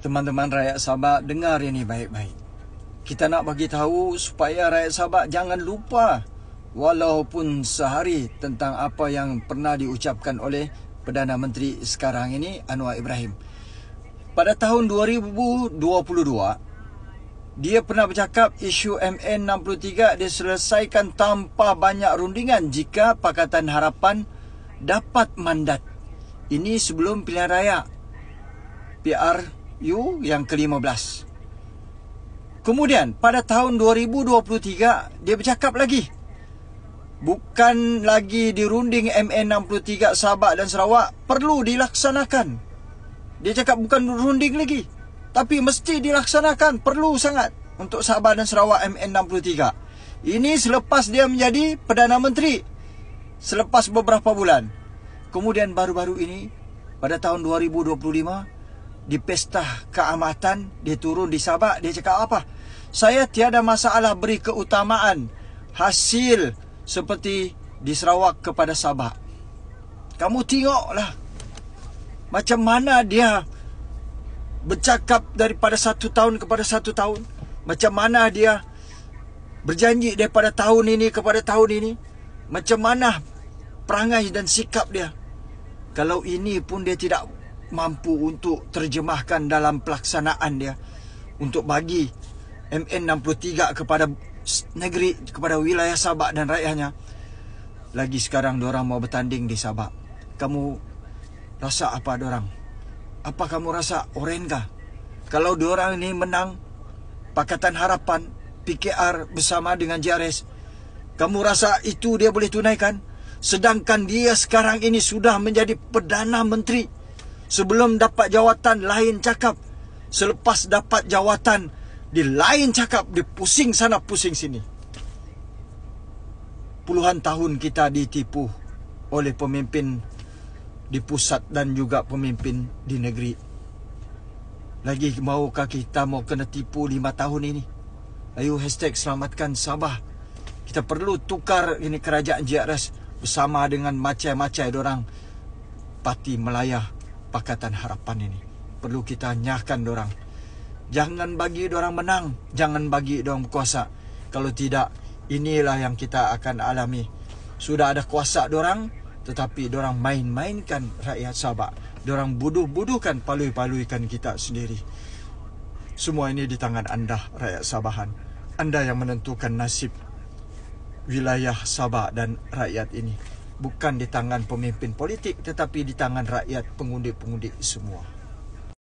Teman-teman rakyat Sabah, dengar ini baik-baik. Kita nak bagi tahu supaya rakyat Sabah jangan lupa walaupun sehari tentang apa yang pernah diucapkan oleh Perdana Menteri sekarang ini, Anwar Ibrahim. Pada tahun 2022, dia pernah bercakap isu MN63 diselesaikan tanpa banyak rundingan jika Pakatan Harapan dapat mandat. Ini sebelum pilihan raya PRU yang ke-15. Kemudian pada tahun 2023 dia bercakap lagi, bukan lagi dirunding MN63 Sabah dan Sarawak, perlu dilaksanakan. Dia cakap bukan runding lagi, tapi mesti dilaksanakan, perlu sangat untuk Sabah dan Sarawak MN63. Ini selepas dia menjadi Perdana Menteri, selepas beberapa bulan. Kemudian baru-baru ini pada tahun 2025 di Pesta Keamatan dia turun di Sabah, dia cakap apa? Saya tiada masalah beri keutamaan hasil seperti di Sarawak kepada Sabah. Kamu tengoklah macam mana dia bercakap daripada satu tahun kepada satu tahun. Macam mana dia berjanji daripada tahun ini kepada tahun ini. Macam mana perangai dan sikap dia. Kalau ini pun dia tidak mampu untuk terjemahkan dalam pelaksanaan dia, untuk bagi MN63 kepada negeri, kepada wilayah Sabah dan rakyatnya. Lagi sekarang diorang mau bertanding di Sabah. Kamu rasa apa diorang? Apa kamu rasa oren kah? Kalau diorang ini menang Pakatan Harapan PKR bersama dengan JRS, kamu rasa itu dia boleh tunaikan? Sedangkan dia sekarang ini sudah menjadi Perdana Menteri. Sebelum dapat jawatan lain cakap, selepas dapat jawatan di lain cakap, dia pusing sana pusing sini. Puluhan tahun kita ditipu oleh pemimpin di pusat dan juga pemimpin di negeri. Lagi maukah kita mau kena tipu 5 tahun ini? Ayo #selamatkan Sabah. Kita perlu tukar ini kerajaan JRS bersama dengan macai-macai dorang Parti Melayah Pakatan Harapan ini. Perlu kita nyahkan dorang. Jangan bagi dorang menang, jangan bagi dorang berkuasa. Kalau tidak, inilah yang kita akan alami. Sudah ada kuasa dorang, tetapi dorang main-mainkan rakyat Sabah. Dorang buduh-buduhkan, palui-paluikan kita sendiri. Semua ini di tangan anda, rakyat Sabahan. Anda yang menentukan nasib wilayah Sabah dan rakyat ini. Bukan di tangan pemimpin politik, tetapi di tangan rakyat, pengundi-pengundi semua.